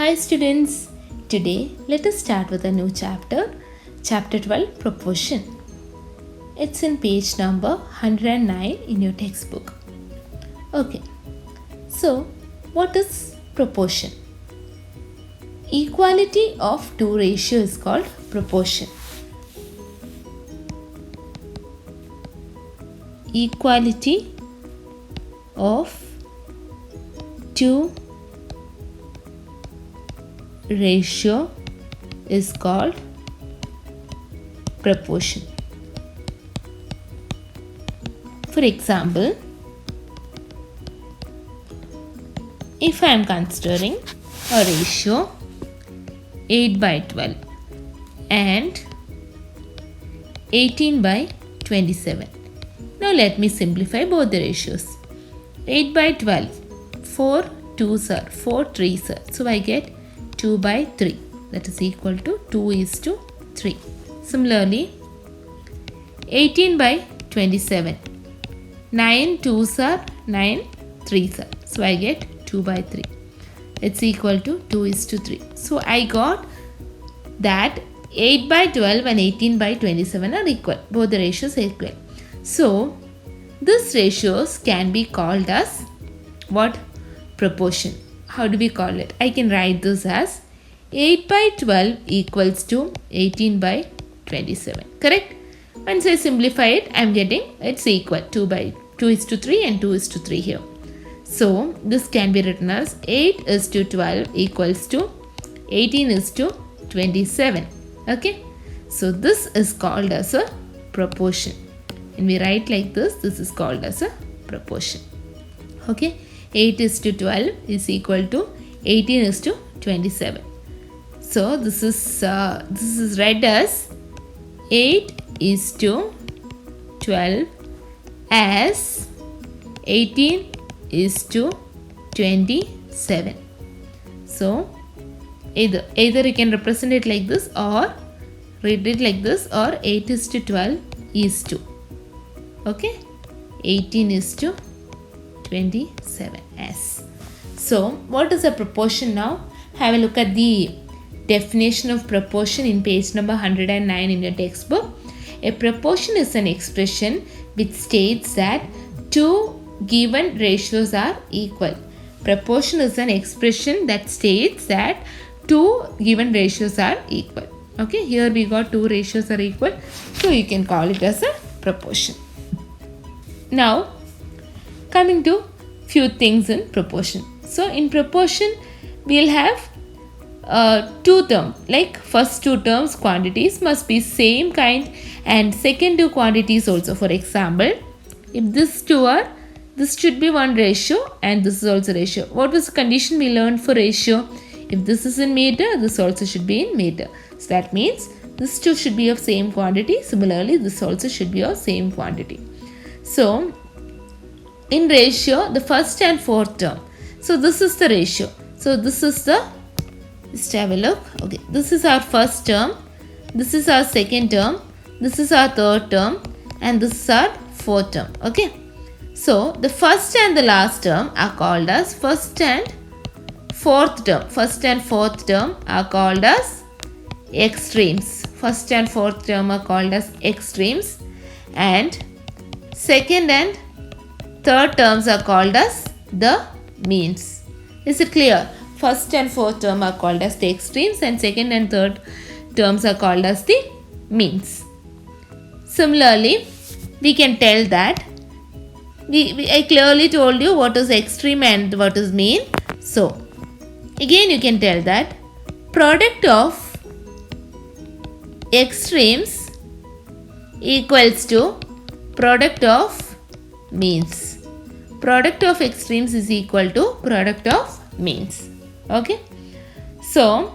Hi students, today let us start with a new chapter, chapter 12 Proportion. It's in page number 109 in your textbook. Okay, so what is proportion? Equality of two ratios is called proportion. Equality of two ratio is called proportion. For example, if I am considering a ratio 8/12 and 18/27. Now let me simplify both the ratios. 8/12, 4 2s are 4 3s are. So I get 2/3, that is equal to 2:3. Similarly, 18/27, 9 2s are 9 3s are. So I get 2/3. It's equal to 2:3. So I got that 8/12 and 18/27 are equal. Both the ratios are equal. So these ratios can be called as what? Proportion. How do we call it? I can write this as 8/12 equals to 18/27. Correct? Once I simplify it, I am getting it's equal 2:3 and 2:3 here. So this can be written as 8:12 equals to 18:27. Okay? So this is called as a proportion. When we write like this is called as a proportion. Okay? 8:12 is equal to 18:27. So this is read as 8:12 as 18:27. So either you can represent it like this or read it like this, or 8:12 is to. Okay, 18:27 as. So what is a proportion now? Have a look at the definition of proportion in page number 109 in your textbook. A proportion is an expression which states that two given ratios are equal. Proportion is an expression that states that two given ratios are equal. Okay, here we got two ratios are equal, so you can call it as a proportion. Now coming to few things in proportion. So in proportion we'll have two terms, like first two terms quantities must be same kind, and second two quantities also. For example, if this should be one ratio and this is also ratio. What was the condition we learned for ratio? If this is in meter, this also should be in meter. So that means this two should be of same quantity. Similarly, this also should be of same quantity. So in ratio, the first and fourth term. So this is the ratio. So this is the, just have a look. Okay, this is our first term, this is our second term, this is our third term, and this is our fourth term. Okay, so the first and the last term are called as first and fourth term. First and fourth term are called as extremes. First and fourth term are called as extremes, and second and third terms are called as the means. Is it clear? First and fourth term are called as the extremes, and second and third terms are called as the means. Similarly, we can tell that I clearly told you what is extreme and what is mean. So again you can tell that product of extremes equals to product of means. Product of extremes is equal to product of means. Okay, so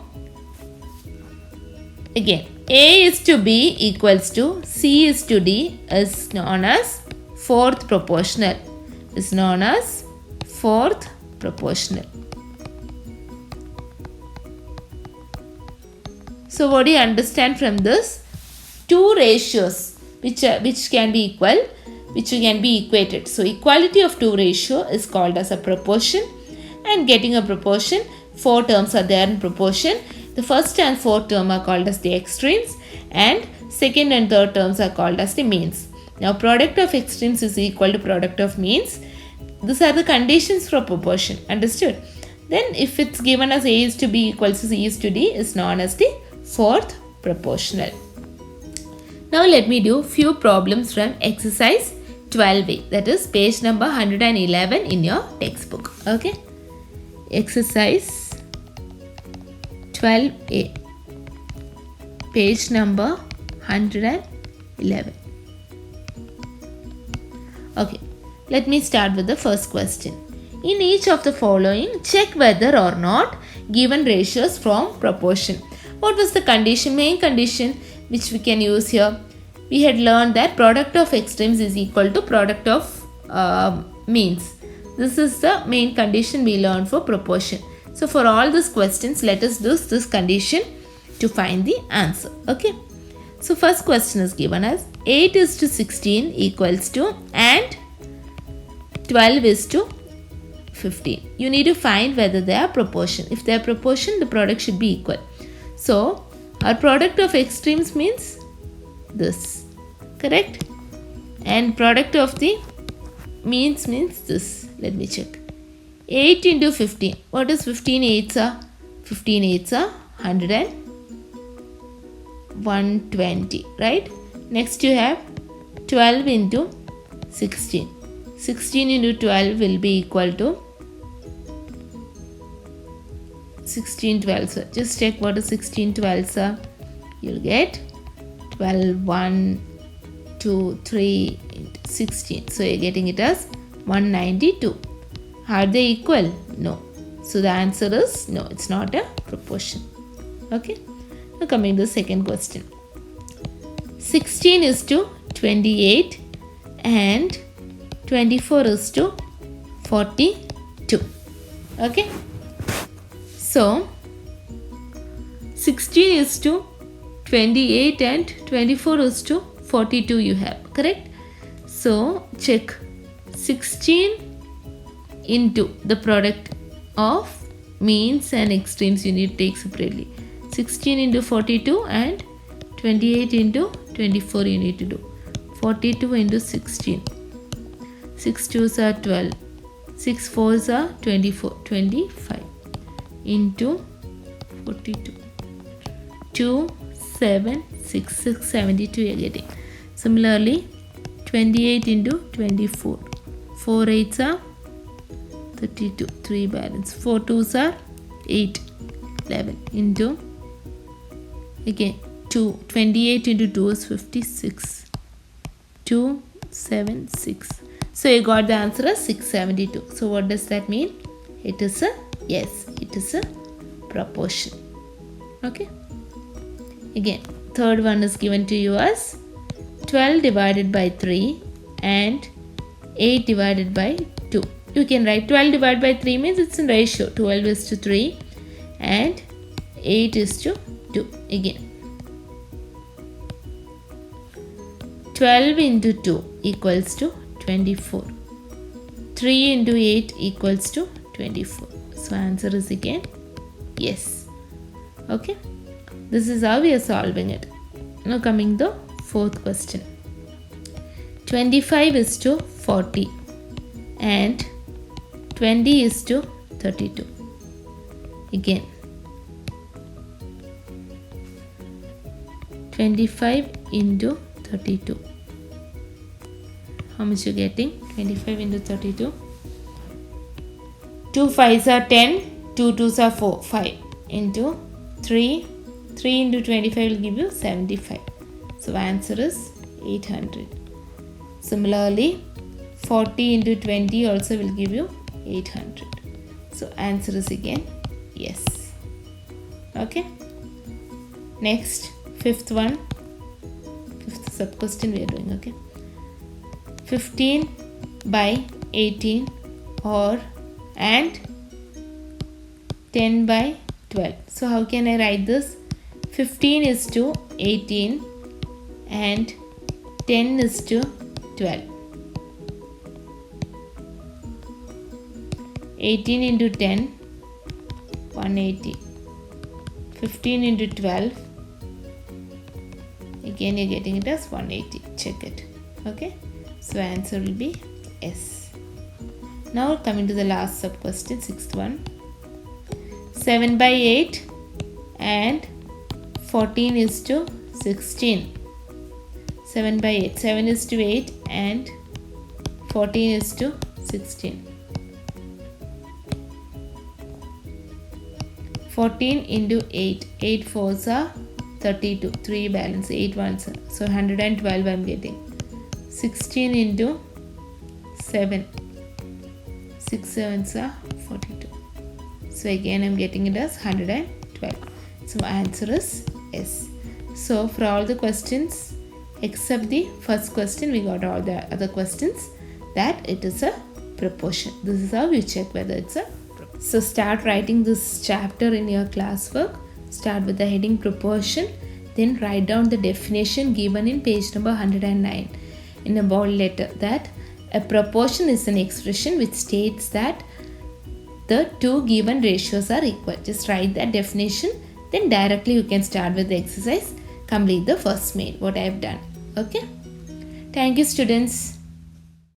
again A is to B equals to C is to D is known as fourth proportional. Is known as fourth proportional. So what do you understand from this? Two ratios which can be equal, which can be equated. So equality of two ratio is called as a proportion, and getting a proportion 4 terms are there in proportion. The first and fourth term are called as the extremes, and second and third terms are called as the means. Now product of extremes is equal to product of means. These are the conditions for proportion. Understood? Then if it's given as A is to B equals to C is to D, is known as the fourth proportional. Now let me do few problems from exercise 12A, that is page number 111 in your textbook. Okay, exercise 12A, page number 111. Okay, let me start with the first question. In each of the following, check whether or not given ratios form proportion. What was the condition, main condition which we can use here? We had learned that product of extremes is equal to product of means. This is the main condition we learned for proportion. So for all these questions, let us use this condition to find the answer. Okay. So first question is given as 8 is to 16 equals to and 12 is to 15. You need to find whether they are proportion. If they are proportion, the product should be equal. So our product of extremes means this, correct? And product of the means this. Let me check. 8 into 15. What is 15 eighths are? 15 eighths are 120, right? Next you have 12 into 16. 16 into 12 will be equal to 16 12s. Just check what is 16 12s are. You'll get 12, 1, 2, 3, 16. So you're getting it as 192. Are they equal? No. So the answer is no, it's not a proportion. Okay. Now coming to the second question. 16 is to 28 and 24 is to 42. Okay. So 16 is to 28 and 24 is to 42 you have, correct? So check 16 into the product of means and extremes you need to take separately. 16 into 42 and 28 into 24 you need to do. 42 into 16. 6 2s are 12. 6 4s are 24. 25 into 42. 2 7 6 6 72 you are getting. Similarly 28 into 24. 4 8s are 32. 3 balance. 4 2s are 8. 11 into again 2. 28 into 2 is 56. 2 7 6. So you got the answer as 672. So what does that mean? It is a yes, it is a proportion. Okay. Again, third one is given to you as 12 divided by 3 and 8 divided by 2. You can write 12 divided by 3 means it's in ratio. 12 is to 3 and 8 is to 2. Again, 12 into 2 equals to 24. 3 into 8 equals to 24. So answer is again yes. Okay. This is how we are solving it. Now coming to the fourth question. 25 is to 40 and 20 is to 32. Again 25 into 32. How much you getting? 25 into 32. 2 5s are 10. 2 2s are 4. 5 into 3. 3 into 25 will give you 75. So answer is 800. Similarly, 40 into 20 also will give you 800. So answer is again yes. Okay. Next, fifth one. Fifth sub question we are doing. Okay. 15 by 18 or and 10 by 12. So how can I write this? 15 is to 18 and 10 is to 12. 18 into 10 180. 15 into 12. Again you're getting it as 180. Check it. Okay. So answer will be S. Now coming to the last sub question, sixth one. 7 by 8 and 14 is to 16. 7 by 8. 7 is to 8 and 14 is to 16. 14 into 8. 8 fours are 32. 3 balance. 8 ones are. So 112 I'm getting. 16 into 7. 6 sevens are 42. So again I'm getting it as 112. So my answer is S. So for all the questions except the first question, we got all the other questions that it is a proportion. This is how you check whether it's a proportion. So start writing this chapter in your classwork. Start with the heading proportion. Then write down the definition given in page number 109 in a bold letter, that a proportion is an expression which states that the two given ratios are equal. Just write that definition. Then directly you can start with the exercise. Complete the first main, what I have done. Okay. Thank you, students.